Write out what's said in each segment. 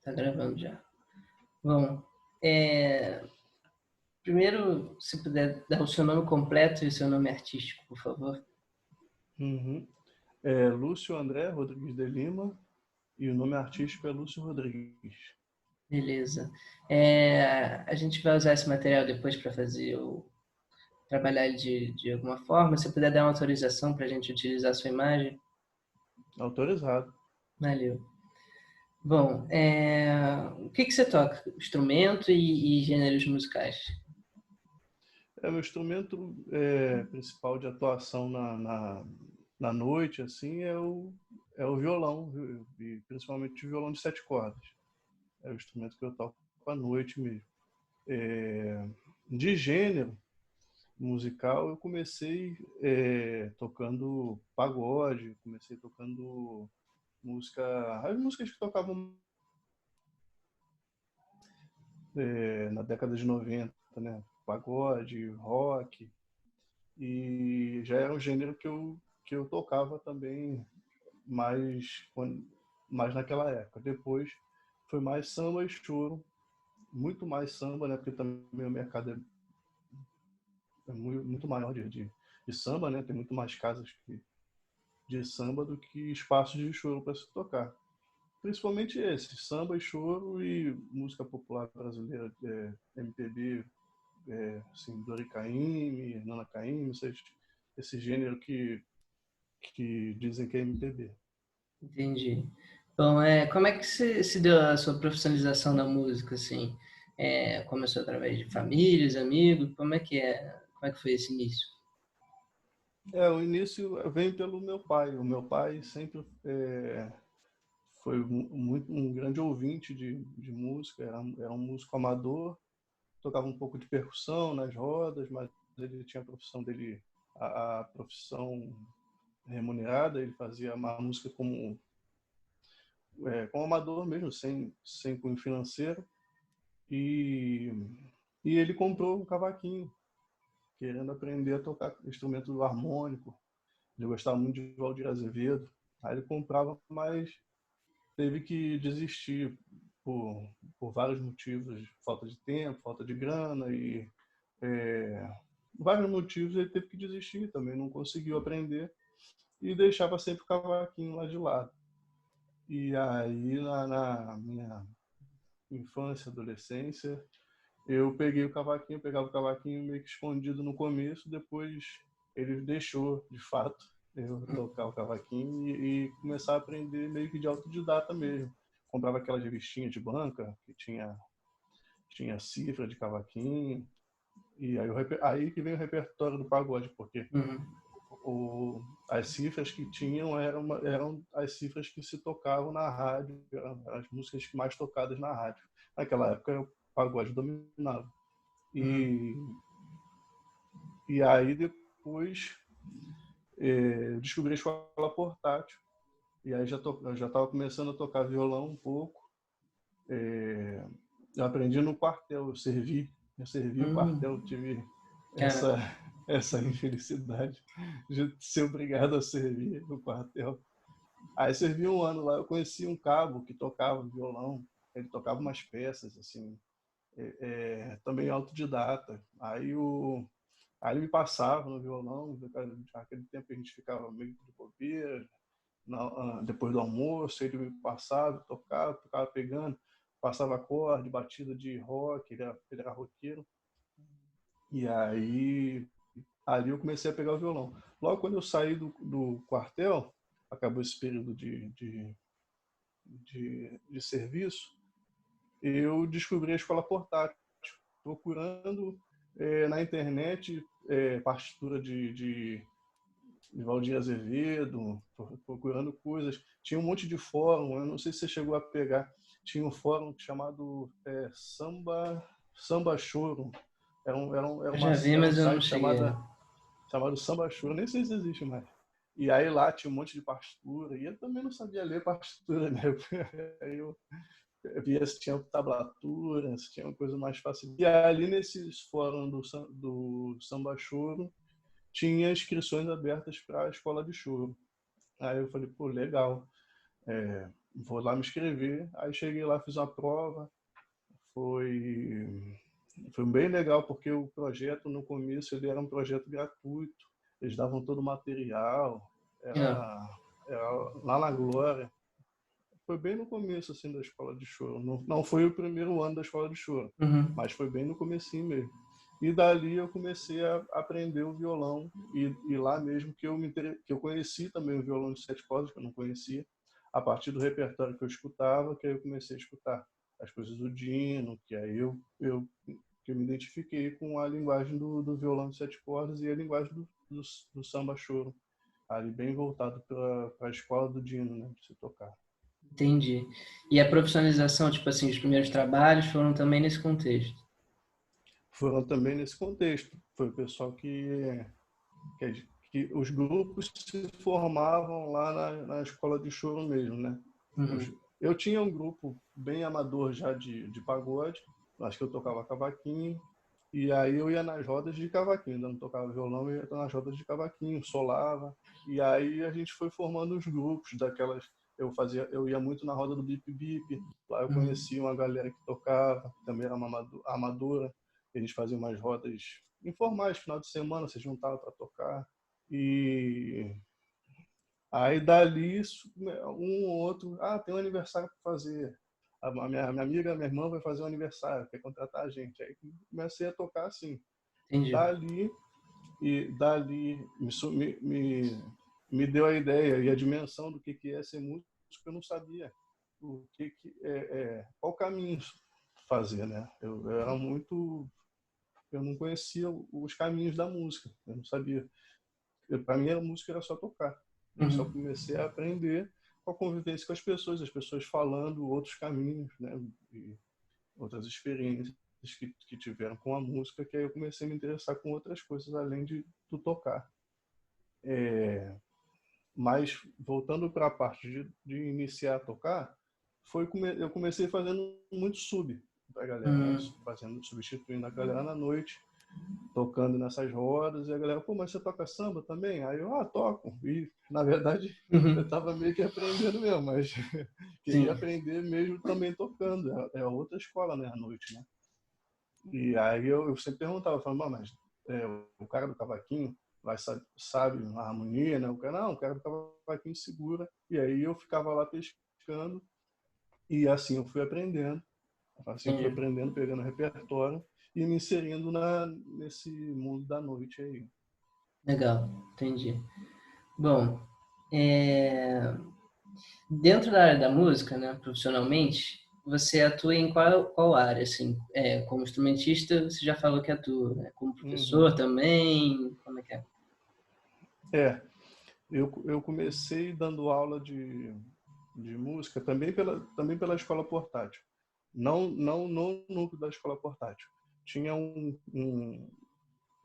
Tá gravando já. Bom, é, primeiro, se puder dar o seu nome completo e o seu nome artístico, por favor. Uhum. Lúcio André Rodrigues de Lima e o nome artístico é Lúcio Rodrigues. Beleza. A gente vai usar esse material depois para trabalhar ele de alguma forma. Se puder dar uma autorização para a gente utilizar a sua imagem, Autorizado. valeu. Bom, o que você toca? Instrumento e gêneros musicais? Meu instrumento principal de atuação na noite assim é o violão, e principalmente o violão de 7 cordas. É o instrumento que eu toco à noite mesmo. De gênero musical, eu comecei tocando pagode, comecei tocando as músicas que tocavam na década de 90, né? Pagode, rock, e já era um gênero que eu tocava também mais, mais naquela época. Depois foi mais samba e choro, muito mais samba, né? Porque também o mercado é muito maior de samba, né? Tem muito mais casas de samba do que espaços de choro para se tocar. Principalmente esse, samba e choro e música popular brasileira, MPB, assim, Dori Caymmi, Nana Caymmi, esse gênero que dizem que é MPB. Entendi. Bom, como é que se deu a sua profissionalização na música, assim? Começou através de famílias, amigos? Como é que é? Como é que foi esse início? O início vem pelo meu pai. O meu pai sempre foi muito um grande ouvinte de música, era um músico amador, tocava um pouco de percussão nas rodas, mas ele tinha a profissão dele, a profissão remunerada, ele fazia uma música como amador mesmo, sem cunho financeiro, e, e ele comprou um cavaquinho, querendo aprender a tocar instrumento harmônico. Ele gostava muito de Valdir Azevedo, aí ele comprava, mas teve que desistir por, por vários motivos, falta de tempo, falta de grana e é, vários motivos ele teve que desistir também, não conseguiu aprender e deixava sempre o cavaquinho lá de lado. E aí na minha infância, adolescência, eu pegava o cavaquinho meio que escondido no começo, depois ele deixou, de fato, eu tocar o cavaquinho e começar a aprender meio que de autodidata mesmo. Comprava aquelas revistinhas de banca que tinha cifra de cavaquinho, e aí que vem o repertório do pagode, porque Uhum. as cifras que tinham eram as cifras que se tocavam na rádio, as músicas mais tocadas na rádio. Naquela época o pagode dominava. Uhum. E aí depois eu descobri a escola portátil. E aí eu já estava começando a tocar violão um pouco. Eu aprendi no quartel, eu servi o quartel, Uhum. eu tive Cara, essa, essa infelicidade de ser obrigado a servir no quartel. Aí servi um ano lá, eu conheci um cabo que tocava violão, ele tocava umas peças, assim, também autodidata. Aí ele me passava no violão, naquele tempo a gente ficava meio de bobeira, depois do almoço, ele me passava, tocava pegando, passava acorde, batida de rock, ele era roqueiro. E aí, ali eu comecei a pegar o violão. Logo quando eu saí do quartel, acabou esse período de serviço, eu descobri a escola portátil, procurando na internet partitura de Valdir Azevedo, procurando coisas. Tinha um monte de fórum, eu não sei se você chegou a pegar, tinha um fórum chamado Samba Choro. eu já vi, Era um mas eu não site cheguei. chamado Samba Choro, nem sei se existe mais. E aí lá tinha um monte de partitura, e eu também não sabia ler partitura, né? Aí eu via se tinha tablatura, se tinha uma coisa mais fácil. E ali nesses fóruns do Samba Choro, tinha inscrições abertas para a escola de choro. Aí eu falei, pô, legal. vou lá me inscrever. Aí cheguei lá, fiz uma prova, foi, foi bem legal, porque o projeto, no começo, ele era um projeto gratuito, eles davam todo o material, Ah, era lá na Glória. Foi bem no começo, assim, da escola de choro. Não foi o primeiro ano da escola de choro, uhum, mas foi bem no comecinho mesmo. E dali eu comecei a aprender o violão, e lá mesmo que eu conheci também o violão de 7 cordas, que eu não conhecia, a partir do repertório que eu escutava, que aí eu comecei a escutar as coisas do Dino, que aí que eu me identifiquei com a linguagem do violão de 7 cordas e a linguagem do samba choro, ali bem voltado para a escola do Dino, né, de se tocar. entendi. E a profissionalização, tipo assim, os primeiros trabalhos foram também nesse contexto. Foram também nesse contexto. Foi o pessoal que os grupos se formavam lá na escola de choro mesmo, né? Uhum, Eu tinha um grupo bem amador já de pagode, acho que eu tocava cavaquinho, e aí eu ia nas rodas de cavaquinho, ainda não tocava violão, eu ia nas rodas de cavaquinho, solava, e aí a gente foi formando os grupos daquelas. Eu ia muito na roda do Bip Bip, lá eu uhum. conhecia uma galera que tocava, que também era uma amadora, eles faziam umas rodas informais, final de semana, se juntavam para tocar. E aí dali, um ou outro, tem um aniversário para fazer. A minha amiga, minha irmã vai fazer um aniversário, quer contratar a gente. Aí comecei a tocar assim. Entendi. Dali, dali me deu a ideia e a dimensão do que é ser músico, eu não sabia qual caminho fazer, né? Eu era muito, eu não conhecia os caminhos da música, eu não sabia. Para mim, a música era só tocar. Eu só Uhum. comecei a aprender com a convivência com as pessoas falando outros caminhos, né? E outras experiências que tiveram com a música, que aí eu comecei a me interessar com outras coisas além do tocar. Mas voltando para a parte de iniciar a tocar, eu comecei fazendo muito sub para a galera, né? Uhum. Substituindo a galera na noite, tocando nessas rodas, e a galera, pô, mas você toca samba também? Aí eu, toco. E, na verdade, eu Uhum. estava meio que aprendendo mesmo, mas queria Sim, aprender mesmo também tocando. É outra escola, né, à noite, né? E aí eu sempre perguntava, falava, mas o cara do cavaquinho sabe a harmonia, né? O cara do cavaquinho segura. E aí eu ficava lá pescando, e assim eu fui aprendendo. Assim eu fui entendi. aprendendo, pegando repertório e me inserindo nesse mundo da noite aí. Legal, entendi. Bom, dentro da área da música, né, profissionalmente, você atua em qual área, assim? Como instrumentista, você já falou que atua, né? Como Uhum. professor também, como é que é? É, eu comecei dando aula de música também pela escola portátil. Não no núcleo da escola portátil. Tinha um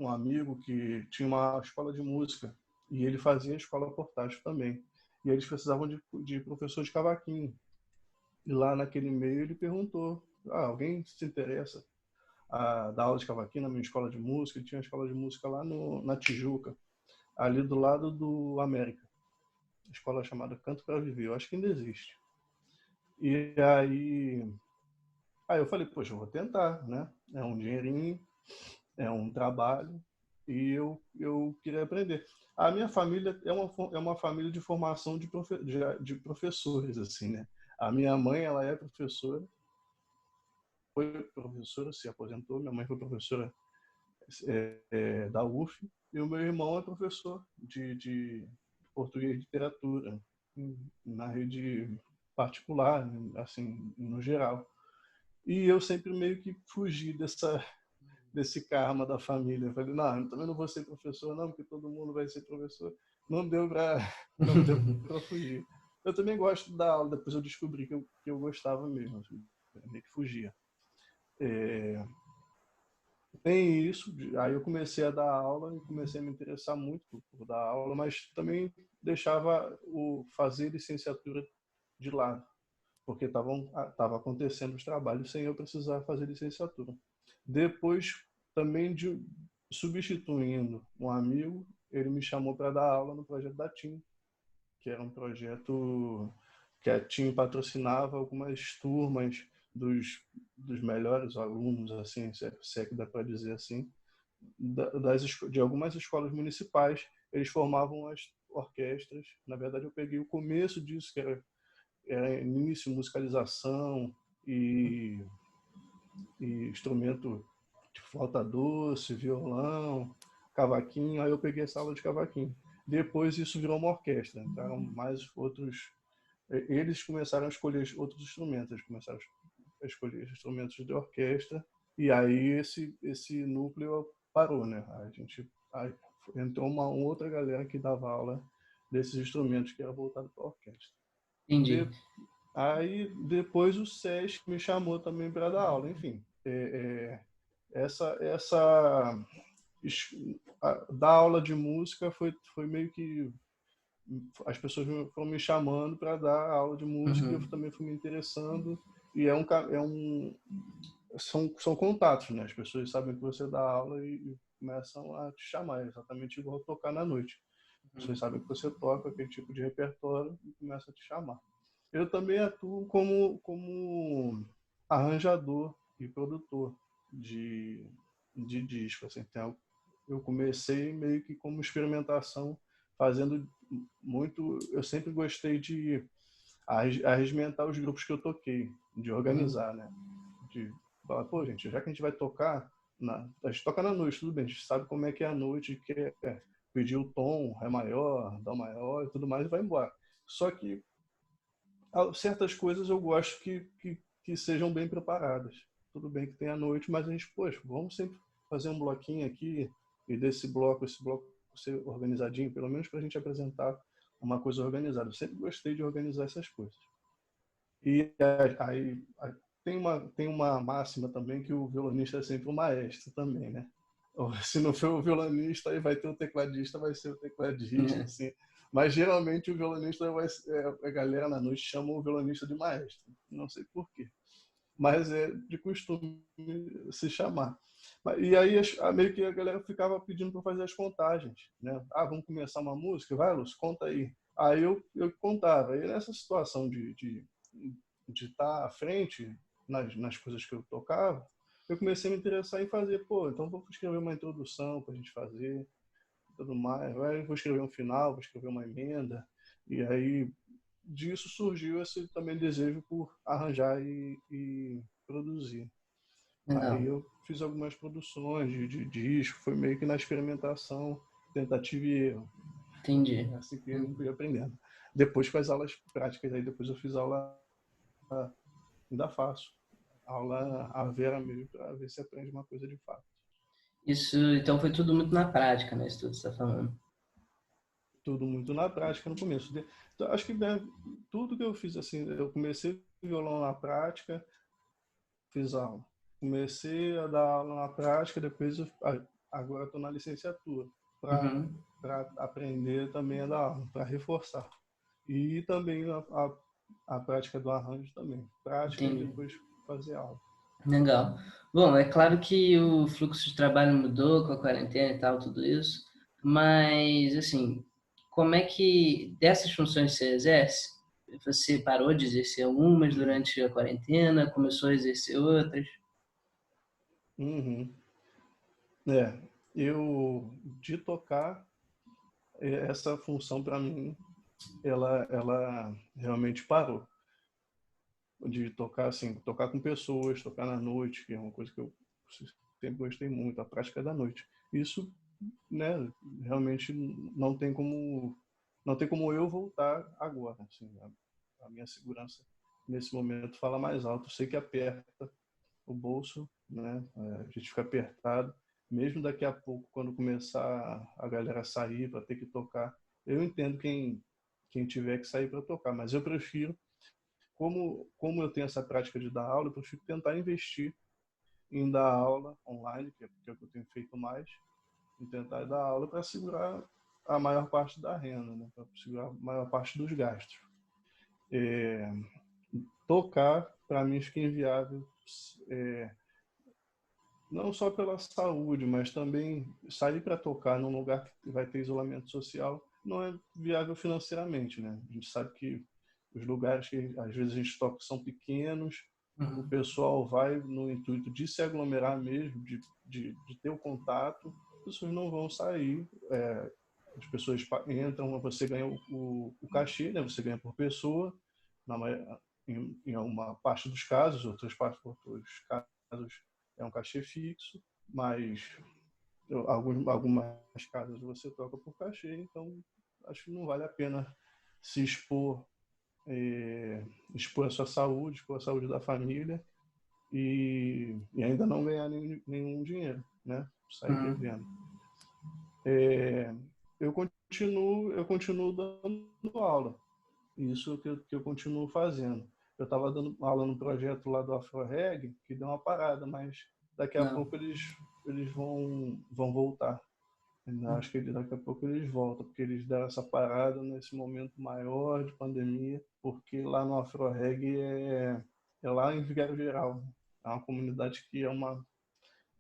amigo que tinha uma escola de música e ele fazia escola portátil também. E eles precisavam de professor de cavaquinho. E lá naquele meio ele perguntou: alguém se interessa a dar aula de cavaquinho na minha escola de música? Ele tinha uma escola de música lá na Tijuca, ali do lado do América. Escola chamada Canto para Viver, eu acho que ainda existe. E aí eu falei, poxa, eu vou tentar, né? É um dinheirinho, é um trabalho, e eu queria aprender. A minha família é uma família de formação de professores, assim, né? A minha mãe, ela é professora, foi professora, se aposentou, minha mãe foi professora da UF, e o meu irmão é professor de português e literatura na rede particular, assim, no geral. E eu sempre meio que fugi desse karma da família. Eu falei, não, eu também não vou ser professor, não, porque todo mundo vai ser professor. Não deu para não deu para fugir. Eu também gosto da aula, depois eu descobri que eu gostava mesmo, assim, meio que fugia. É, tem isso, aí eu comecei a dar aula e comecei a me interessar muito por dar aula, mas também deixava o fazer licenciatura de lado, porque tava acontecendo os trabalhos sem eu precisar fazer licenciatura. Depois, também substituindo um amigo, ele me chamou para dar aula no projeto da TIM, que era um projeto que a TIM patrocinava algumas turmas dos melhores alunos, assim, se é que dá para dizer assim, de algumas escolas municipais. Eles formavam as orquestras. Na verdade, eu peguei o começo disso, que era início, musicalização e, e instrumento de flauta doce, violão, cavaquinho. Aí eu peguei essa aula de cavaquinho. Depois isso virou uma orquestra. Entraram mais outros. Eles começaram a escolher outros instrumentos. Eles começaram a escolher instrumentos de orquestra. E aí esse núcleo parou, né? Aí entrou uma outra galera que dava aula desses instrumentos que era voltado para a orquestra. Entendi. Aí depois o SESC me chamou também para dar aula. Enfim, essa dar aula de música foi meio que as pessoas foram me chamando para dar aula de música, e eu também fui me interessando. E são contatos, né? As pessoas sabem que você dá aula e começam a te chamar, exatamente igual tocar na noite. As pessoas sabem que você toca aquele tipo de repertório e começam a te chamar. Eu também atuo como arranjador e produtor de disco. Assim, eu comecei meio que como experimentação, fazendo muito. Eu sempre gostei de arregimentar os grupos que eu toquei, de organizar, né? De falar, pô, gente, já que a gente vai tocar, a gente toca na noite, tudo bem, a gente sabe como é que é a noite, que é pedir o tom, ré maior, dó maior e tudo mais, e vai embora. Só que certas coisas eu gosto que sejam bem preparadas. Tudo bem que tem a noite, mas a gente, poxa, vamos sempre fazer um bloquinho aqui e esse bloco ser organizadinho, pelo menos para a gente apresentar uma coisa organizada. Eu sempre gostei de organizar essas coisas. E aí tem uma máxima também que o violonista é sempre o maestro também, né? Se não for o violonista, aí vai ter o tecladista, vai ser o tecladista, assim. Mas geralmente o violonista a galera na noite chama o violonista de maestro. Não sei por quê. Mas é de costume se chamar. E aí meio que a galera ficava pedindo para fazer as contagens, né? Ah, vamos começar uma música? Vai, Lúcio, conta aí. Aí eu contava. E nessa situação de estar à frente nas coisas que eu tocava, eu comecei a me interessar em fazer, pô, então vou escrever uma introdução para a gente fazer, tudo mais, vou escrever um final, vou escrever uma emenda, e aí disso surgiu esse também desejo por arranjar e produzir. Aí Legal. eu fiz algumas produções de disco, foi meio que na experimentação, tentativa e erro. Entendi. É assim que eu fui aprendendo. Depois com as aulas práticas, aí depois eu fiz aula, ainda faço, aula à vera mesmo, para ver se aprende uma coisa de fato. Isso, então foi tudo muito na prática, né? Isso tudo que você está falando. Tudo muito na prática no começo. Então, acho que tudo que eu fiz, assim, eu comecei violão na prática, fiz aula. Comecei a dar aula na prática, depois agora estou na licenciatura, para aprender também a dar aula, para reforçar. E também a prática do arranjo também. Prática e Entendi. depois fazer aula. Legal. Bom, é claro que o fluxo de trabalho mudou com a quarentena e tal, tudo isso, mas, assim, como é que, dessas funções que você exerce, você parou de exercer algumas durante a quarentena, começou a exercer outras? Uhum. Eu de tocar, essa função para mim, ela realmente parou. De tocar assim, tocar com pessoas, tocar na noite, que é uma coisa que eu sempre gostei muito, a prática da noite. Isso, né, realmente não tem como eu voltar agora, assim, a minha segurança nesse momento fala mais alto. Eu sei que aperta o bolso, né? A gente fica apertado, mesmo daqui a pouco quando começar a galera sair para ter que tocar. Eu entendo quem tiver que sair para tocar, mas eu prefiro, como eu tenho essa prática de dar aula, eu prefiro tentar investir em dar aula online, que é o que eu tenho feito mais, em tentar dar aula para segurar a maior parte da renda, né? Para segurar a maior parte dos gastos. Tocar, para mim, fica inviável, não só pela saúde, mas também sair para tocar num lugar que vai ter isolamento social não é viável financeiramente, né? A gente sabe que os lugares que às vezes a gente toca são pequenos, o Uhum. pessoal vai no intuito de se aglomerar mesmo, de ter o contato, as pessoas não vão sair, as pessoas entram, você ganha o cachê, né? Você ganha por pessoa, em uma parte dos casos, outros casos é um cachê fixo, mas algumas casas você toca por cachê, então acho que não vale a pena se expor a sua saúde, expor a saúde da família e ainda não ganhar nenhum dinheiro, né? Sair Uhum. devendo. Eu continuo dando aula, isso que eu continuo fazendo. Eu estava dando aula no projeto lá do AfroReg, que deu uma parada, mas daqui a Não. pouco eles vão voltar. Eu acho que daqui a pouco eles voltam, porque eles deram essa parada nesse momento maior de pandemia, porque lá no AfroReg é lá em Vigário Geral. É uma comunidade que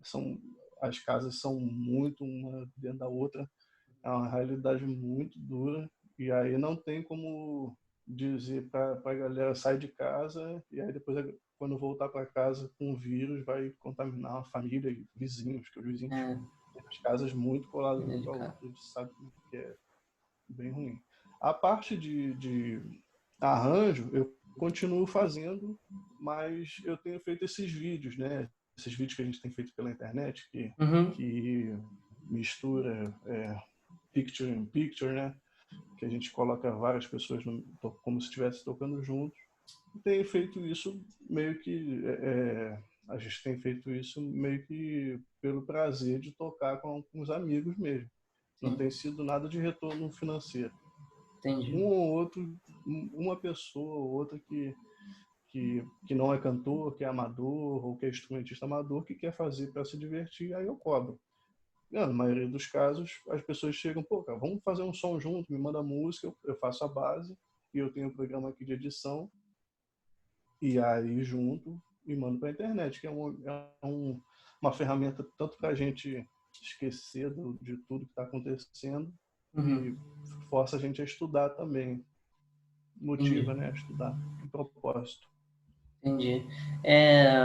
são, as casas são muito uma dentro da outra, é uma realidade muito dura, e aí não tem como dizer para a galera sair de casa, e aí depois, quando voltar para casa com o vírus, vai contaminar a família e vizinhos, que os vizinhos É, têm as casas muito coladas é uma com a delicado. outra, a gente sabe que é bem ruim. A parte de arranjo, eu continuo fazendo, mas eu tenho feito esses vídeos, né? Esses vídeos que a gente tem feito pela internet, Uhum. que mistura picture in picture, né? Que a gente coloca várias pessoas como se estivesse tocando juntos. E tenho feito isso meio que a gente tem feito isso meio que pelo prazer de tocar com os amigos mesmo. Não Sim, tem sido nada de retorno financeiro. entendi. Um ou outro, uma pessoa ou outra que não é cantor, que é amador ou que é instrumentista amador que quer fazer para se divertir, aí eu cobro. Na maioria dos casos, as pessoas chegam, pô, cara, vamos fazer um som junto, me manda música, eu faço a base, e eu tenho um programa aqui de edição, e aí junto e mando para a internet, que uma ferramenta tanto para a gente esquecer de tudo que está acontecendo, Uhum. e força a gente a estudar também, Entendi. motiva, né, a estudar, com propósito. Entendi.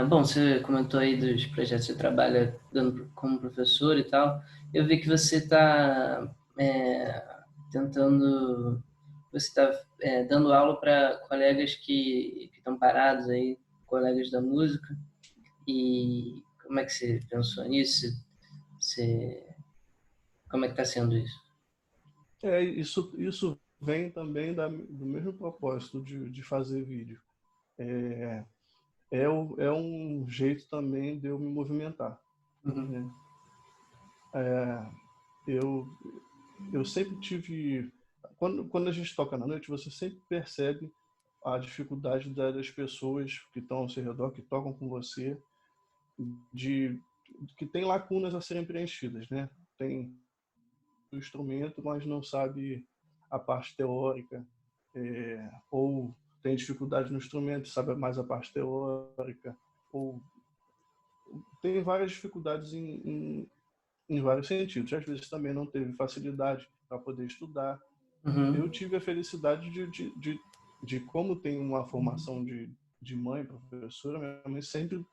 Bom, você comentou aí dos projetos que você trabalha dando como professor e tal. Eu vi que você está tentando, você está dando aula para colegas que estão parados aí, colegas da música. E como é que você pensou nisso? Você, como é que está sendo isso? Isso vem também do mesmo propósito de fazer vídeo. É um jeito também de eu me movimentar, Uhum. né? Eu, eu sempre tive... Quando a gente toca na noite, você sempre percebe a dificuldade das pessoas que estão ao seu redor, que tocam com você, de que tem lacunas a serem preenchidas, né? Tem o instrumento, mas não sabe a parte teórica, ou tem dificuldade no instrumento, sabe mais a parte teórica, ou tem várias dificuldades em vários sentidos. Às vezes também não teve facilidade para poder estudar. Eu Uhum. tive a felicidade de como tem uma formação de mãe, professora, minha mãe sempre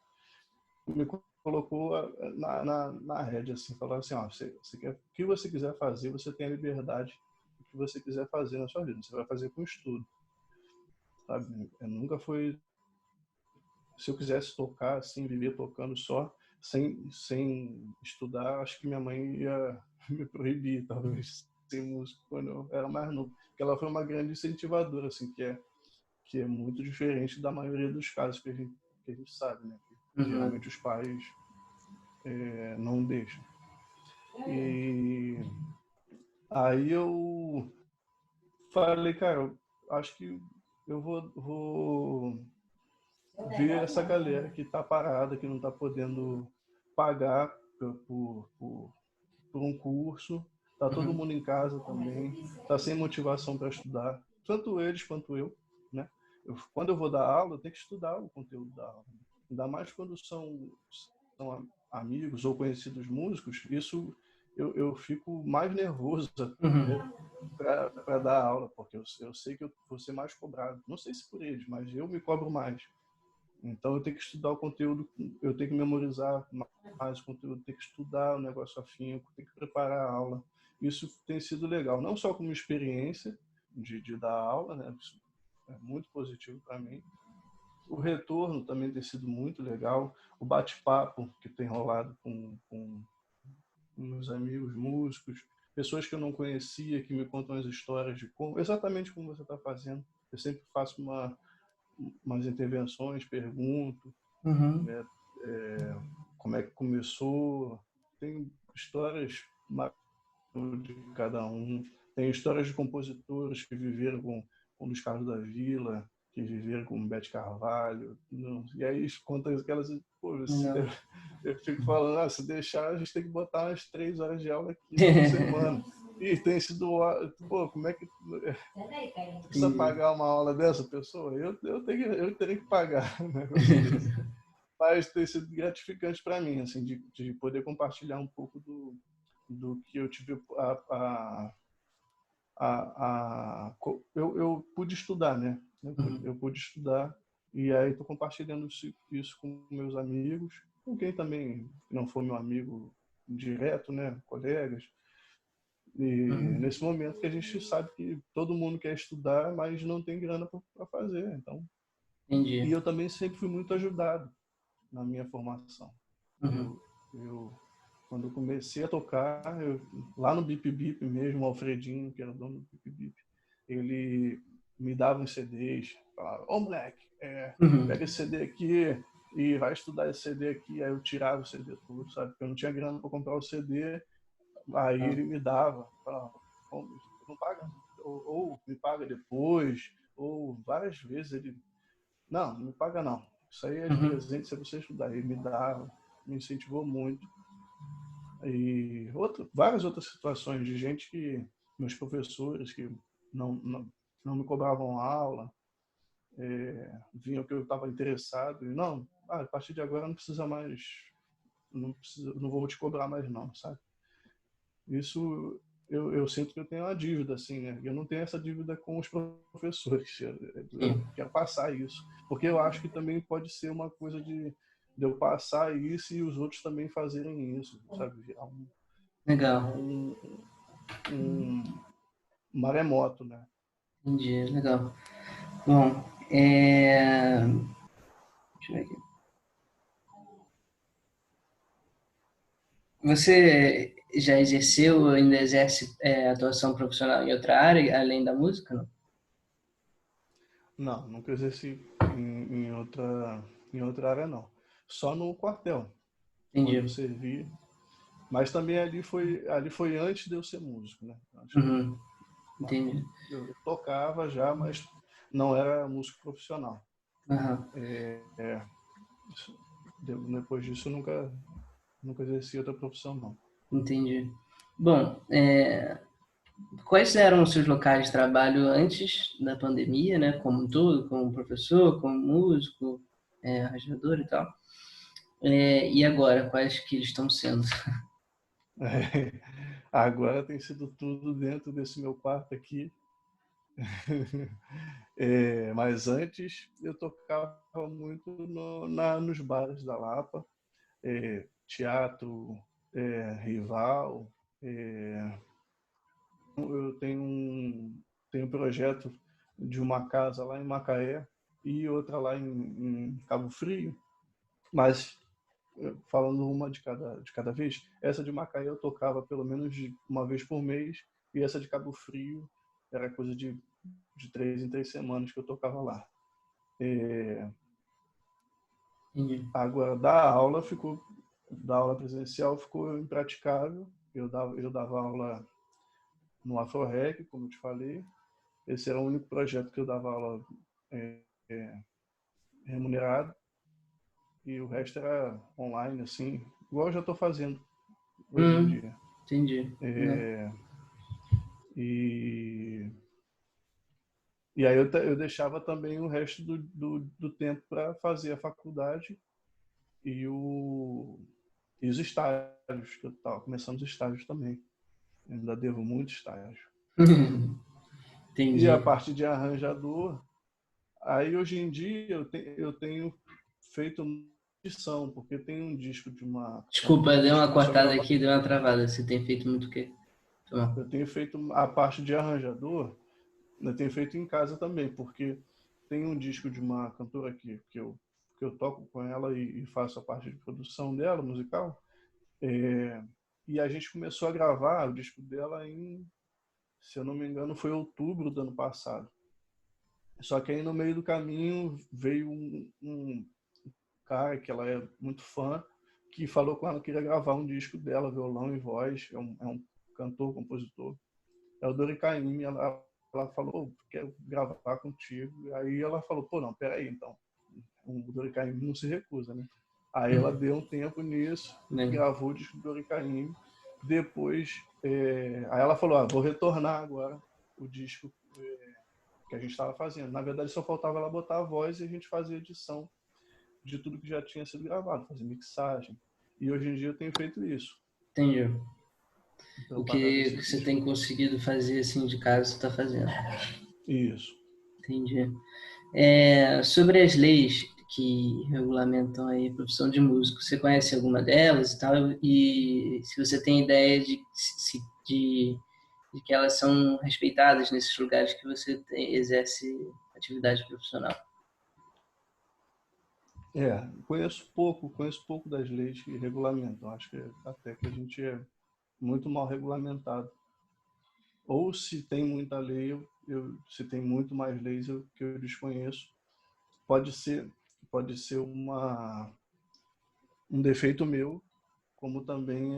me colocou na rédea, assim, falou assim, ó, você quer, o que você quiser fazer, você tem a liberdade do que você quiser fazer na sua vida, você vai fazer com estudo, sabe? Eu nunca foi, se eu quisesse tocar, assim, viver tocando só, sem estudar, acho que minha mãe ia me proibir, talvez, ser músico quando eu era mais novo. Porque ela foi uma grande incentivadora, assim, que é muito diferente da maioria dos casos que a gente sabe, né? Que Uhum. geralmente os pais não deixam. E aí eu falei, cara, eu acho que eu vou ver essa galera que está parada, que não está podendo pagar por um curso, está todo Uhum. mundo em casa também, está sem motivação para estudar, tanto eles quanto eu, né? Quando eu vou dar aula, eu tenho que estudar o conteúdo da aula. Ainda mais quando são amigos ou conhecidos músicos, isso eu fico mais nervoso Uhum. até para dar aula, porque eu sei que eu vou ser mais cobrado. Não sei se por eles, mas eu me cobro mais. Então eu tenho que estudar o conteúdo, eu tenho que memorizar mais o conteúdo, tenho que estudar o negócio afinco, tenho que preparar a aula. Isso tem sido legal, não só como experiência de dar aula, né? Isso é muito positivo para mim. O retorno também tem sido muito legal. O bate-papo que tem rolado com meus amigos músicos, pessoas que eu não conhecia, que me contam as histórias de como, exatamente como você está fazendo. Eu sempre faço umas intervenções, pergunto, Uhum. né, como é que começou. Tem histórias de cada um. Tem histórias de compositores que viveram com Luiz Carlos da Vila, que viveram com Bete Carvalho. Não, e aí conta aquelas. Pô, Não. eu fico falando, se deixar, a gente tem que botar umas 3 horas de aula aqui por semana. E tem sido. Pô, como é que. Precisa Entendi. pagar uma aula dessa pessoa? Eu teria que pagar um negócio desse. Mas tem sido gratificante para mim, assim, de poder compartilhar um pouco do que eu tive eu pude estudar, né? Uhum. Eu pude estudar e aí estou compartilhando isso com meus amigos, com quem também não for meu amigo direto, né? Colegas. E Uhum. nesse momento que a gente sabe que todo mundo quer estudar, mas não tem grana para fazer. Então, e Entendi. eu também sempre fui muito ajudado na minha formação. Uhum. Eu quando eu comecei a tocar, lá no Bip Bip mesmo, o Alfredinho, que era o dono do Bip Bip, ele me dava uns CDs, falava, ô moleque, Uhum. pega esse CD aqui e vai estudar esse CD aqui. Aí eu tirava o CD tudo, sabe? Porque eu não tinha grana para comprar o CD, aí Ah, ele me dava, falava, não paga, ou me paga depois, ou várias vezes ele, não me paga não, isso aí é de uhum. presente se você estudar. Ele me dava, me incentivou muito. E várias outras situações de gente que, meus professores que não, não, não me cobravam aula, vinham que eu estava interessado, e não, a partir de agora não precisa mais, não vou te cobrar mais não, sabe? Isso eu sinto que eu tenho uma dívida, assim, né? Eu não tenho essa dívida com os professores, eu Sim. quero passar isso, porque eu acho que também pode ser uma coisa de eu passar isso e os outros também fazerem isso, sabe? Virar Legal. um maremoto, né? Entendi. Legal. Bom, deixa eu ver aqui. Você já exerceu ou ainda exerce atuação profissional em outra área, além da música? Não? Não, nunca exerci em outra área, não. Só no quartel, quando eu Entendi. servi. Mas também ali foi antes de eu ser músico, né? Acho que Uhum. Entendi. eu tocava já, mas não era músico profissional. Aham. Depois disso, eu nunca exerci outra profissão, não. Entendi. Bom, quais eram os seus locais de trabalho antes da pandemia, né? Como um todo, como professor, como músico, arranjador e tal? E agora, quais que eles estão sendo? Agora tem sido tudo dentro desse meu quarto aqui. Mas antes eu tocava muito nos bares da Lapa, teatro, rival. Eu tenho um projeto de uma casa lá em Macaé e outra lá em Cabo Frio, mas falando uma de cada vez, essa de Macaé eu tocava pelo menos uma vez por mês e essa de Cabo Frio era coisa de 3 em 3 semanas que eu tocava lá. Entendi. Agora, da aula presencial ficou impraticável. Eu dava aula no AfroRec, como eu te falei. Esse era o único projeto que eu dava aula é, é, remunerado. E o resto era online, assim, igual eu já estou fazendo hoje em dia. Entendi. Legal. E, e aí eu deixava também o resto do tempo para fazer a faculdade e E os estágios, que eu estava começando os estágios também. Eu ainda devo muito estágio. E a Entendi. parte de arranjador, aí hoje em dia eu tenho feito edição, porque tem um disco de uma Desculpa, cantora que a deu gente uma começou a cortada gravar. aqui, deu uma travada. Você tem feito muito o quê? Foi mal. Eu tenho feito a parte de arranjador, eu tenho feito em casa também, porque tem um disco de uma cantora que eu toco com ela e faço a parte de produção dela, musical. E a gente começou a gravar o disco dela se eu não me engano, foi outubro do ano passado. Só que aí no meio do caminho veio um cara que ela é muito fã, que falou com ela que queria gravar um disco dela, violão e voz. É um cantor, compositor. É o Dori Caymmi. Ela falou, quero gravar contigo. Aí ela falou, pô, não, peraí, então. O Dori Caymmi não se recusa, né? Aí ela deu um tempo nisso, Legal. gravou o disco do Dori Caymmi. Depois, aí ela falou, vou retornar agora o disco que a gente estava fazendo. Na verdade, só faltava ela botar a voz e a gente fazer edição de tudo que já tinha sido gravado, fazer mixagem. E hoje em dia eu tenho feito isso. Entendi. O Preocupado que nesse você disco. tem conseguido fazer assim de casa, você está fazendo. Isso. Entendi. Sobre as leis que regulamentam aí a profissão de músico, você conhece alguma delas e tal? E se você tem ideia de que elas são respeitadas nesses lugares que você exerce atividade profissional? Conheço pouco das leis que regulamentam. Acho que até que a gente é muito mal regulamentado. Ou se tem muita lei, se tem muito mais leis que eu desconheço, pode ser, pode ser um defeito meu, como também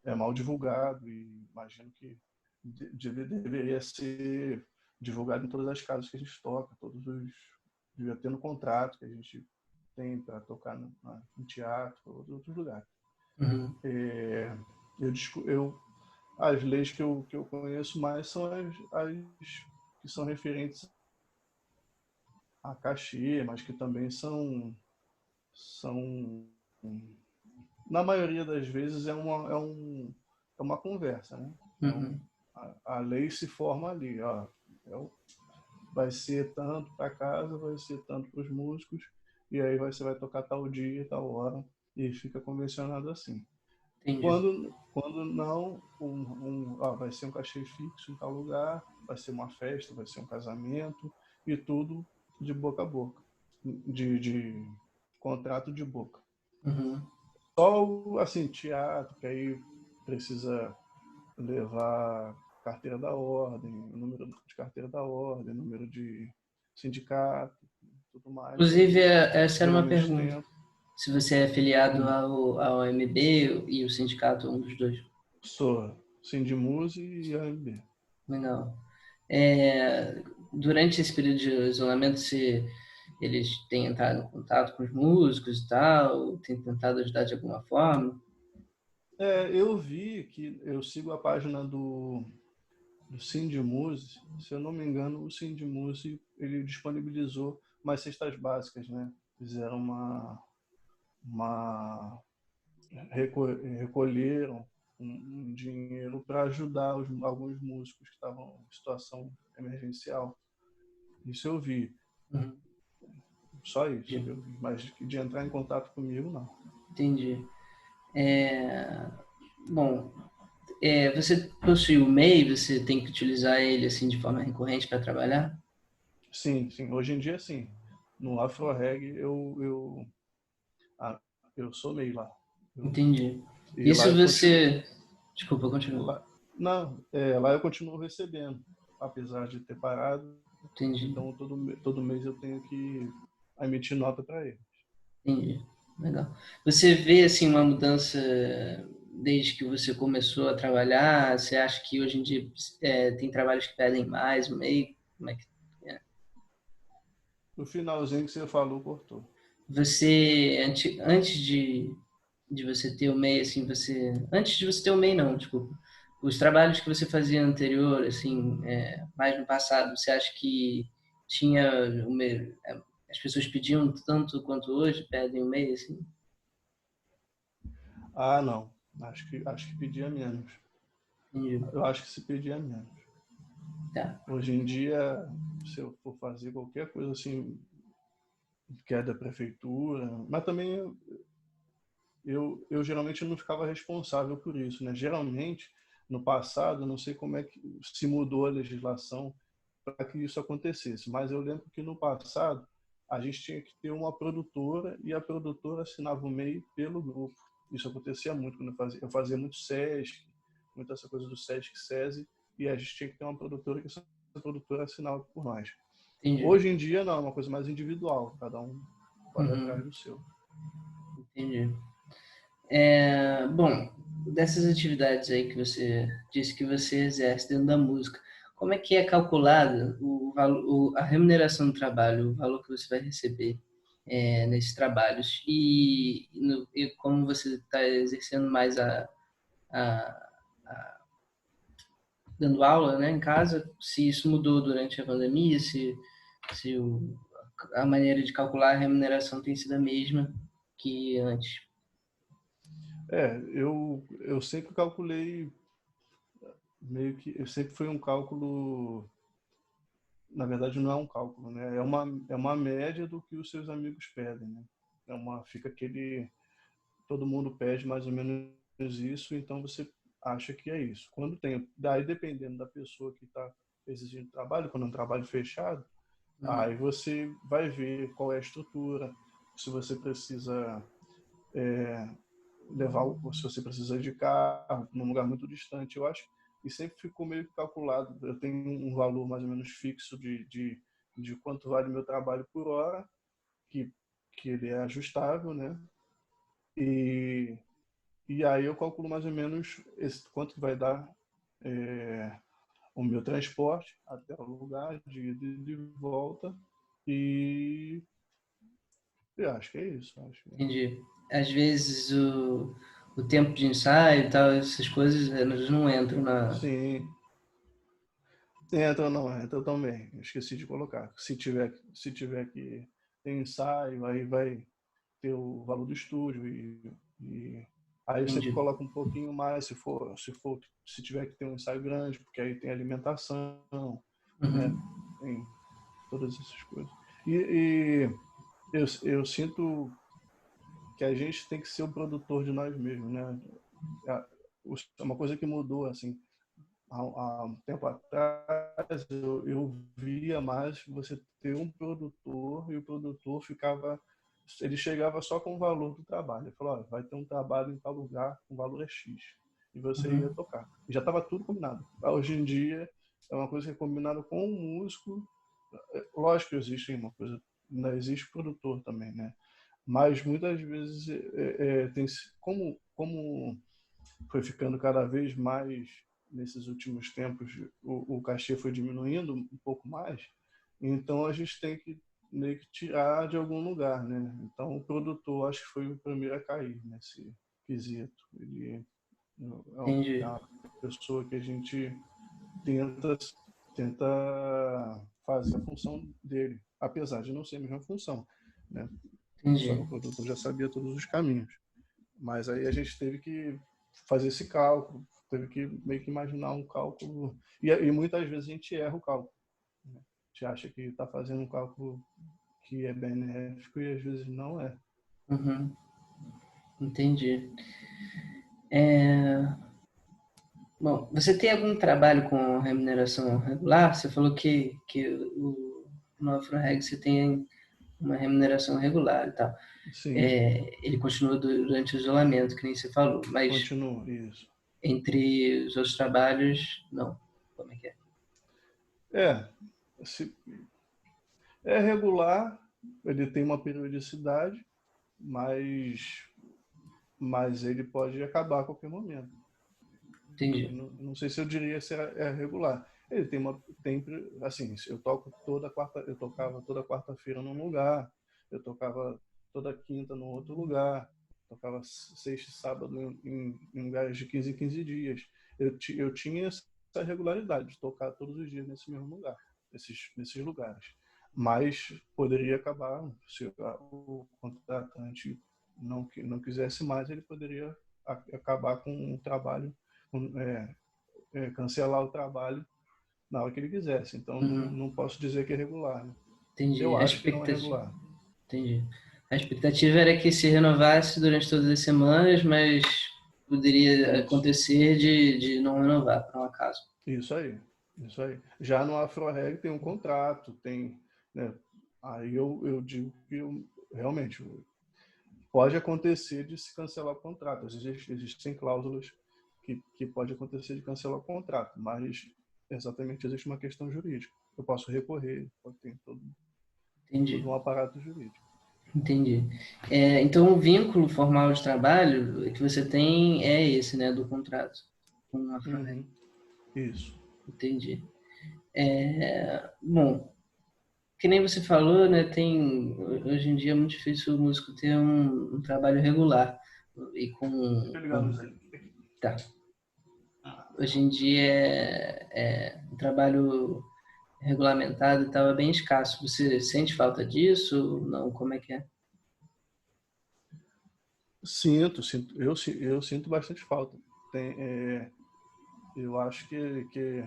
é mal divulgado e imagino que deveria ser divulgado em todas as casas que a gente toca, devia ter no contrato que a gente tem para tocar no teatro ou em outros lugares. Uhum. É, as leis que eu conheço mais são as que são referentes a cachê, mas que também são na maioria das vezes é uma conversa, né? Uhum. A lei se forma ali, ó, vai ser tanto para casa, vai ser tanto para os músicos, e aí você vai tocar tal dia, tal hora, e fica convencionado assim. Entendi. Quando não, vai ser um cachê fixo em tal lugar, vai ser uma festa, vai ser um casamento, e tudo de boca a boca, de contrato de boca. Uhum. Só assim, teatro, que aí precisa levar carteira da ordem, número de carteira da ordem, número de sindicato, tudo mais. Inclusive, Aí essa era uma geralmente pergunta. tem. Se você é afiliado ao MB e o sindicato, um dos dois. Sou Sindimuse e AMB. Legal. Durante esse período de isolamento, eles têm entrado em contato com os músicos e tal, têm tentado ajudar de alguma forma? Eu vi que eu sigo a página do Sindimuse, se eu não me engano, o Sindimuse ele disponibilizou umas cestas básicas, né? Fizeram uma recolheram um dinheiro para ajudar alguns músicos que estavam em situação emergencial. Isso eu vi, Uhum. só isso que eu vi, mas de entrar em contato comigo, não. Entendi. Bom, você possui o MEI, você tem que utilizar ele assim de forma recorrente para trabalhar? Sim, sim, hoje em dia sim. No Afro Reg eu somei lá. Eu, Entendi. e lá Isso eu continuo. você. Desculpa, continua. Lá, não, lá eu continuo recebendo, apesar de ter parado. Entendi. Então todo mês eu tenho que emitir nota para ele. Entendi. Legal. Você vê assim uma mudança desde que você começou a trabalhar? Você acha que hoje em dia tem trabalhos que pedem mais o MEI? Como é que é? No finalzinho que você falou, cortou. Você antes de você ter o MEI, assim, antes de você ter o MEI, não, desculpa. Os trabalhos que você fazia anterior, assim, mais no passado, você acha que tinha as pessoas pediam tanto quanto hoje pedem o MEI, assim? Ah, não. Acho que pedia menos. Entendi. Eu acho que se pedia menos. Tá. Hoje em dia, se eu for fazer qualquer coisa assim, que é da prefeitura, mas também eu geralmente não ficava responsável por isso, né? Geralmente, no passado, não sei como é que se mudou a legislação para que isso acontecesse, mas eu lembro que no passado a gente tinha que ter uma produtora e a produtora assinava o MEI pelo grupo. Isso acontecia muito quando eu fazia muito SESC, muita essa coisa do SESC, SESI, e a gente tinha que ter uma produtora que essa produtora assinava por nós. Entendi. Hoje em dia não, é uma coisa mais individual, cada um corre atrás Uhum. do seu. Entendi. Bom, dessas atividades aí que você disse que você exerce dentro da música, como é que é calculada a remuneração do trabalho, o valor que você vai receber nesses trabalhos? E como você está exercendo mais a- a- dando aula, né, em casa, se isso mudou durante a pandemia, se a maneira de calcular a remuneração tem sido a mesma que antes. Eu sempre calculei meio que, eu sempre foi um cálculo, na verdade não é um cálculo, né? É uma média do que os seus amigos pedem, né? Fica aquele, todo mundo pede mais ou menos isso, então você acha que é isso. Quando tem, daí dependendo da pessoa que está exigindo trabalho, quando é um trabalho fechado, Uhum. aí você vai ver qual é a estrutura, se você precisa levar, se você precisa de carro num lugar muito distante, eu acho, e sempre ficou meio calculado. Eu tenho um valor mais ou menos fixo de quanto vale meu trabalho por hora, que, que ele é ajustável, né? E, e aí eu calculo mais ou menos quanto que vai dar é, o meu transporte até o lugar de ida e de volta. E eu acho que é isso. Acho que Entendi. Às vezes o tempo de ensaio e tal, essas coisas, elas não entram na. sim, entra também. Esqueci de colocar. Se tiver que ter ensaio, aí vai ter o valor do estúdio e aí eu sempre Entendi. coloco um pouquinho mais se tiver que ter um ensaio grande, porque aí tem alimentação, né? Uhum. Tem todas essas coisas. E eu sinto que a gente tem que ser o produtor de nós mesmos, né? Uma coisa que mudou assim há um tempo atrás, eu via mais você ter um produtor e o produtor ficava, ele chegava só com o valor do trabalho. Ele falou, vai ter um trabalho em tal lugar, o valor é X. E você ia Uhum. tocar. E já estava tudo combinado. Hoje em dia, é uma coisa que é combinada com o músico. Lógico que existe uma coisa, ainda existe produtor também, né? Mas muitas vezes como foi ficando cada vez mais nesses últimos tempos, o cachê foi diminuindo um pouco mais, então a gente tem que meio que tirar de algum lugar, né? Então o produtor acho que foi o primeiro a cair nesse quesito. Ele é Entendi. uma pessoa que a gente tenta tenta fazer a função dele, apesar de não ser a mesma função, né? Só que Entendi. o produtor já sabia todos os caminhos. Mas aí a gente teve que fazer esse cálculo, teve que meio que imaginar um cálculo. E muitas vezes a gente erra o cálculo. Né? A gente acha que está fazendo um cálculo que é benéfico e às vezes não é. Uhum. Entendi. É, Bom, você tem algum trabalho com remuneração regular? Você falou que no AfroReg você tem uma remuneração regular e tal. Sim, Ele continua durante o isolamento, que nem você falou, mas continua isso. entre os outros trabalhos, não. Como é que é? É, se, é regular, ele tem uma periodicidade, mas, mas ele pode acabar a qualquer momento. Entendi. Eu não sei se eu diria se é regular. Ele tem assim, eu tocava toda quarta-feira num lugar, eu tocava toda quinta num outro lugar, tocava sexta e sábado em lugares de 15 em 15 dias. Eu tinha essa regularidade de tocar todos os dias nesse mesmo lugar, nesses lugares. Mas poderia acabar, se o contratante não quisesse mais, ele poderia acabar com o trabalho, cancelar o trabalho na hora que ele quisesse. Então, Uhum. não posso dizer que é regular, né? Entendi. Eu acho que não é regular. Entendi. A expectativa era que se renovasse durante todas as semanas, mas poderia Isso. acontecer de não renovar, por um acaso. Isso aí, isso aí. Já no AfroReg tem um contrato, tem, né? Aí eu digo que realmente pode acontecer de se cancelar o contrato. Existem cláusulas que pode acontecer de cancelar o contrato, mas exatamente existe uma questão jurídica. Eu posso recorrer, pode ter todo Entendi. um aparato jurídico. Entendi. Então, o vínculo formal de trabalho que você tem é esse, né, do contrato com a Afrorec. Uhum, isso. Entendi. Bom, que nem você falou, né, hoje em dia é muito difícil o músico ter um trabalho regular e Deixa eu ligar a luz aí. tá. Hoje em dia um trabalho regulamentado e tal é bem escasso. Você sente falta disso? Não? Como é que é? Eu sinto bastante falta. Eu acho que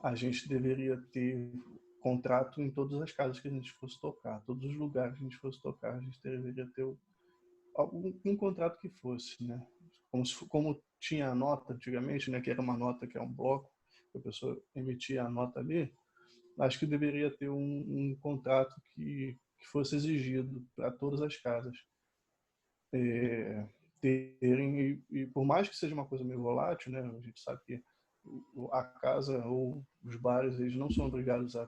a gente deveria ter contrato em todas as casas que a gente fosse tocar, todos os lugares que a gente fosse tocar, a gente deveria ter um contrato que fosse, né? Como tinha a nota antigamente, né? Que era uma nota que é um bloco, que a pessoa emitia a nota ali, acho que deveria ter um contrato que fosse exigido para todas as casas terem, e por mais que seja uma coisa meio volátil, né? A gente sabe que a casa ou os bares eles não são obrigados a,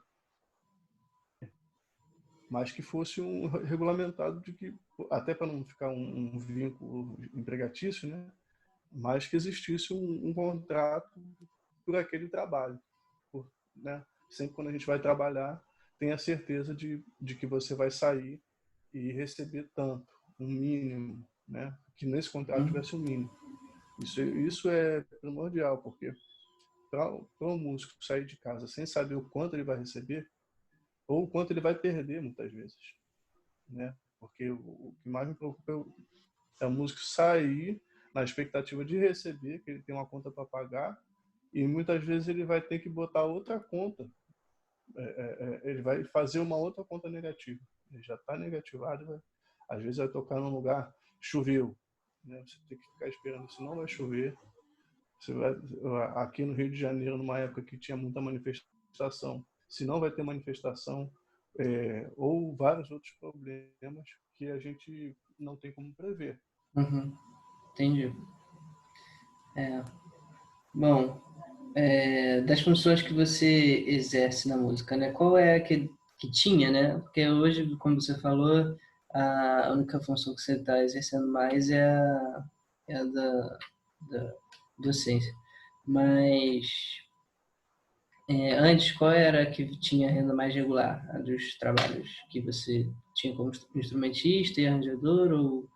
mas que fosse um regulamentado de que até para não ficar um vínculo empregatício, né? Mas que existisse um contrato por aquele trabalho, né? Sempre quando a gente vai trabalhar, tenha certeza de que você vai sair e receber tanto, um mínimo, né? Que nesse contrato tivesse um mínimo. Isso é primordial, porque para um músico sair de casa sem saber o quanto ele vai receber, ou o quanto ele vai perder muitas vezes, né? Porque o que mais me preocupa é o músico sair na expectativa de receber, que ele tem uma conta para pagar, e muitas vezes ele vai ter que botar outra conta, ele vai fazer uma outra conta negativa. Ele já está negativado, às vezes vai tocar num lugar, choveu, né? Você tem que ficar esperando, se não vai chover. Você vai, aqui no Rio de Janeiro, numa época que tinha muita manifestação, se não vai ter manifestação, ou vários outros problemas que a gente não tem como prever. Uhum. Entendi. É. Bom, das funções que você exerce na música, né? Qual é a que tinha, né? Porque hoje, como você falou, a única função que você está exercendo mais é a da docência. Mas antes, qual era a que tinha renda mais regular? A dos trabalhos que você tinha como instrumentista e arranjador ou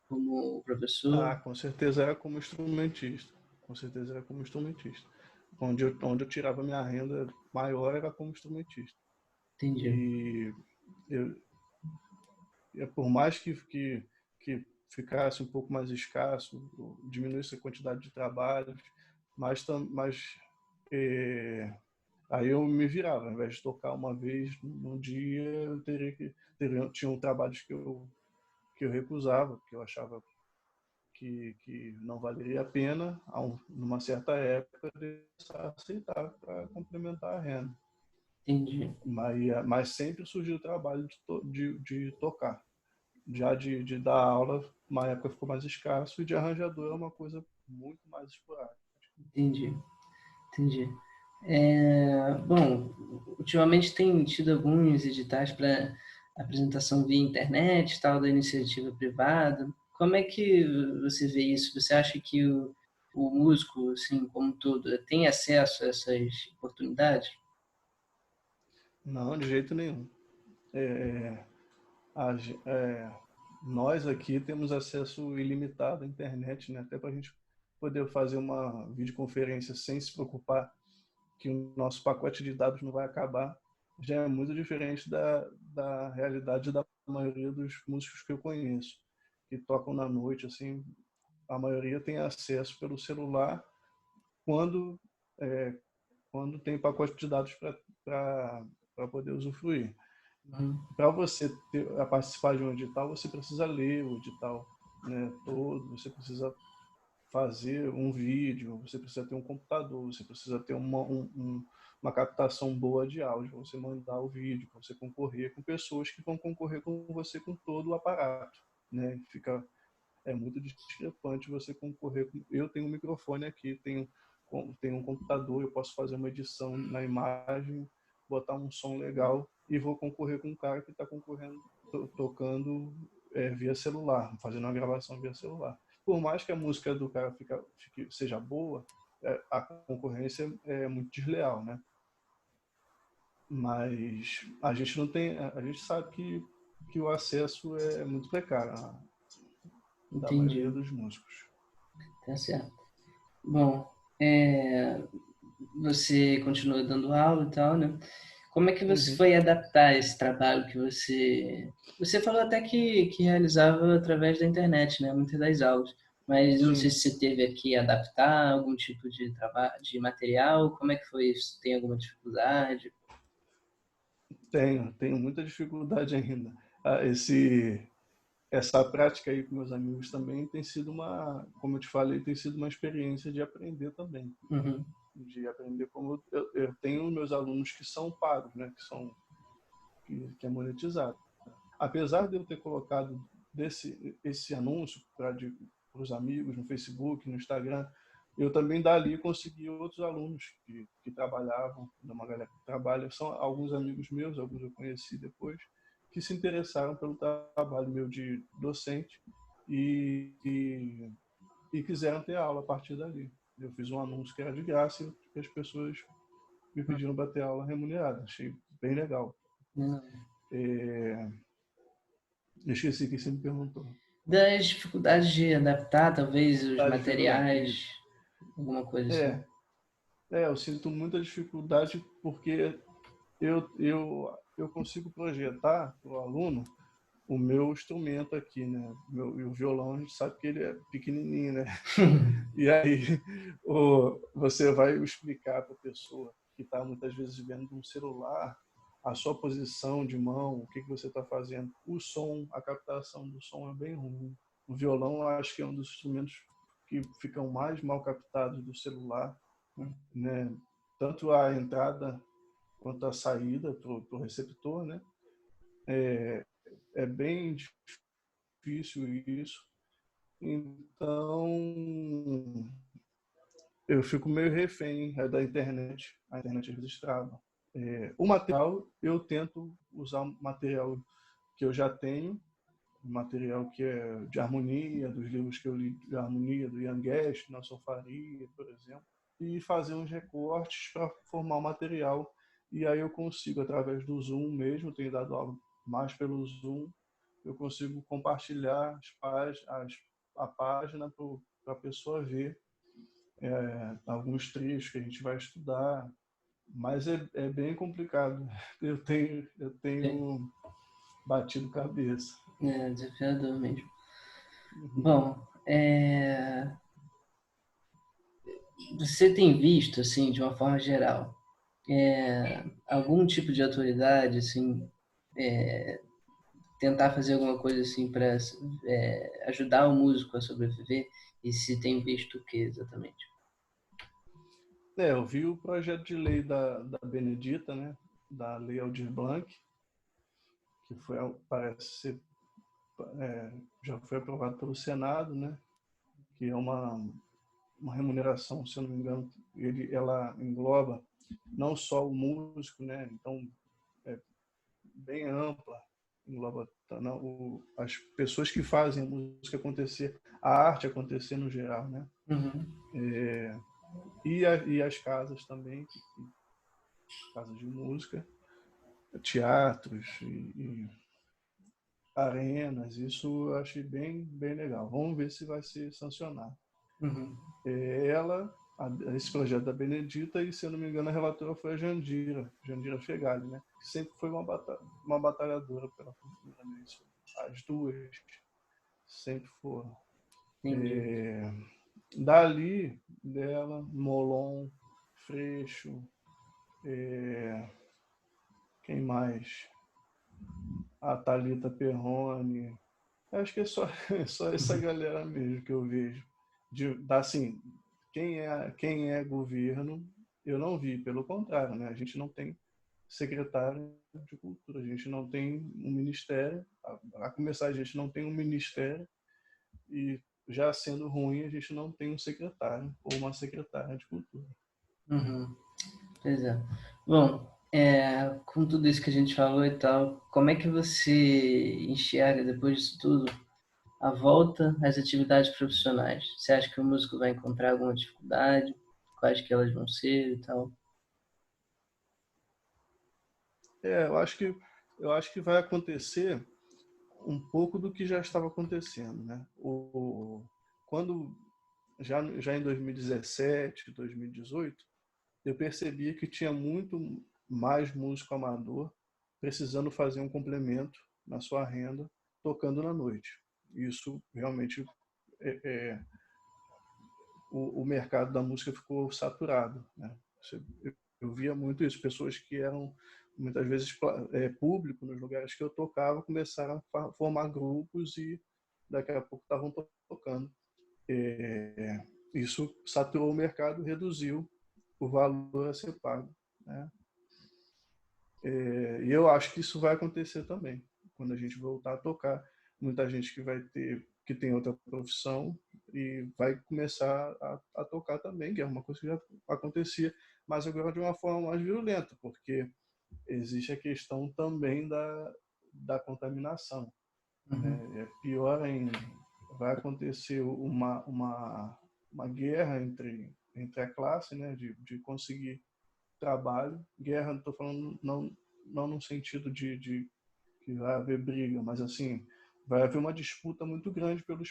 como professor? Com certeza era como instrumentista. Com certeza era como instrumentista. Onde eu tirava minha renda maior era como instrumentista. Entendi. E eu, por mais que ficasse um pouco mais escasso, diminuísse a quantidade de trabalhos, mas aí eu me virava. Ao invés de tocar uma vez no dia, eu tinham trabalhos que eu recusava, porque eu achava que não valeria a pena, numa certa época, de aceitar para complementar a renda. Entendi. Mas sempre surgiu o trabalho de tocar. Já de dar aula, uma época ficou mais escasso, e de arranjador é uma coisa muito mais esporádica. Entendi. Entendi. Bom, ultimamente tem tido alguns editais para apresentação via internet, tal, da iniciativa privada. Como é que você vê isso? Você acha que o músico, assim, como um todo, tem acesso a essas oportunidades? Não, de jeito nenhum. É, a, nós aqui temos acesso ilimitado à internet, né? Até para a gente poder fazer uma videoconferência sem se preocupar que o nosso pacote de dados não vai acabar, já é muito diferente da realidade da maioria dos músicos que eu conheço, que tocam na noite, assim, a maioria tem acesso pelo celular quando, quando tem pacote de dados para poder usufruir. Para você participar de um edital, você precisa ler o edital, né, todo, você precisa fazer um vídeo, você precisa ter um computador, você precisa ter uma captação boa de áudio para você mandar o vídeo, para você concorrer com pessoas que vão concorrer com você com todo o aparato, né? É muito discrepante você concorrer com... Eu tenho um microfone aqui, tenho um computador, eu posso fazer uma edição na imagem, botar um som legal e vou concorrer com um cara que está concorrendo, tocando via celular, fazendo uma gravação via celular. Por mais que a música do cara seja boa, a concorrência é muito desleal, né? Mas a gente não tem, a gente sabe que o acesso é muito precário da maioria Entendi. dos músicos. Tá certo. Bom, você continua dando aula e tal, né? Como é que você Uhum. foi adaptar esse trabalho que você... Você falou até que realizava através da internet, né? Muitas das aulas. Mas eu não sei Sim, se você teve aqui adaptar algum tipo de trabalho, de material. Como é que foi isso? Tem alguma dificuldade? tenho muita dificuldade ainda. Essa prática aí com meus amigos também tem sido como eu te falei, tem sido uma experiência de aprender também. Uhum. De aprender como eu tenho meus alunos que são pagos, né? Que é monetizado. Apesar de eu ter colocado esse anúncio para os amigos no Facebook, no Instagram, eu também dali consegui outros alunos que trabalhavam, uma galera que trabalha, são alguns amigos meus, alguns eu conheci depois, que se interessaram pelo trabalho meu de docente e quiseram ter aula a partir dali. Eu fiz um anúncio que era de graça e as pessoas me pediram para ter aula remunerada. Achei bem legal. Não. É, eu esqueci que você me perguntou. Das dificuldades de adaptar, talvez, os A dificuldade. materiais, Isso. alguma coisa assim. É, eu sinto muita dificuldade porque eu consigo projetar para o aluno o meu instrumento aqui, né? E o violão, a gente sabe que ele é pequenininho, né? E aí você vai explicar para a pessoa que está muitas vezes vendo um celular a sua posição de mão, o que você está fazendo. O som, a captação do som é bem ruim. O violão, eu acho que é um dos instrumentos que ficam mais mal captados do celular, né? Tanto a entrada quanto a saída para o receptor, né? É bem difícil isso. Então, eu fico meio refém da internet. A internet às vezes trava. O material, eu tento usar o material que eu já tenho, o material que é de harmonia, dos livros que eu li de harmonia, do Ian Guest, Nelson Faria, por exemplo, e fazer uns recortes para formar o material. E aí eu consigo, através do Zoom mesmo, tenho dado aula mais pelo Zoom, eu consigo compartilhar a página para a pessoa ver alguns trechos que a gente vai estudar, mas é bem complicado. Eu tenho batido cabeça. É desafiador mesmo. Uhum. Bom, você tem visto, assim, de uma forma geral, algum tipo de autoridade, assim, tentar fazer alguma coisa assim para ajudar o músico a sobreviver? E se tem visto o que exatamente? Eu vi o projeto de lei da Benedita, né? Da Lei Aldir Blanc, que parece ser, já foi aprovado pelo Senado, né? Que é uma remuneração, se eu não me engano, ela engloba não só o músico, né? Então, é bem ampla, engloba as pessoas que fazem a música acontecer, a arte acontecer no geral, né? Uhum. E as casas também, casas de música, teatros e arenas, isso eu achei bem legal. Vamos ver se vai ser sancionado. Uhum. Ela, esse projeto da Benedita, e se eu não me engano a relatora foi a Jandira Fegali, né? Que sempre foi uma batalhadora pela cultura, né? As duas sempre foram. Entendi. Dali, dela, Molon, Freixo, quem mais? A Thalita Perrone. Acho que é só, é só essa galera mesmo que eu vejo. Assim, quem é governo, eu não vi, pelo contrário, né? A gente não tem secretário de cultura, a gente não tem um ministério, a começar a gente não tem um ministério e já sendo ruim a gente não tem um secretário ou uma secretária de cultura. Uhum. Pois é. Bom, com tudo isso que a gente falou e tal, como é que você enxerga, depois disso tudo, a volta às atividades profissionais? Você acha que o músico vai encontrar alguma dificuldade? Quais que elas vão ser e tal? Eu acho que vai acontecer um pouco do que já estava acontecendo, né? Quando já em 2017, 2018, eu percebia que tinha muito mais músico amador precisando fazer um complemento na sua renda tocando na noite. Isso realmente é, é, o mercado da música ficou saturado, né? Eu via muito isso, pessoas que eram muitas vezes público nos lugares que eu tocava começaram a formar grupos e daqui a pouco estavam tocando. Isso saturou o mercado, reduziu o valor a ser pago, né? E eu acho que isso vai acontecer também quando a gente voltar a tocar. Muita gente que tem outra profissão e vai começar a tocar também, que é uma coisa que já acontecia, mas agora de uma forma mais violenta, porque existe a questão também da contaminação, Uhum. né? É pior ainda, vai acontecer uma guerra entre a classe, né, de conseguir trabalho. Guerra, não estou falando não no sentido de que vai haver briga, mas assim, vai haver uma disputa muito grande pelos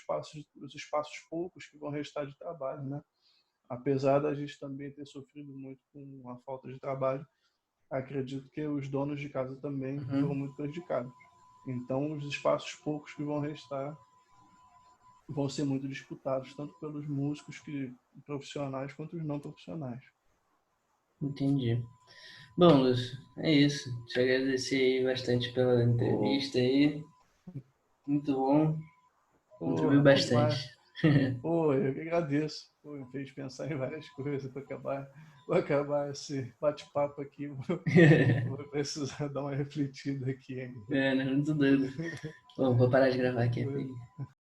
espaços poucos que vão restar de trabalho, né? Apesar da gente também ter sofrido muito com a falta de trabalho, acredito que os donos de casa também foram Uhum. muito prejudicados. Então, os espaços poucos que vão restar vão ser muito disputados, tanto pelos músicos profissionais quanto os não profissionais. Entendi. Bom, Lúcio, é isso. Te agradecer aí bastante pela Pô, entrevista aí. Muito bom. Contribuiu bom bastante. demais. Pô, eu que agradeço. Pô, me fez pensar em várias coisas para acabar esse bate-papo aqui. Vou precisar dar uma refletida aqui ainda. Né? Muito doido. Bom, vou parar de gravar aqui.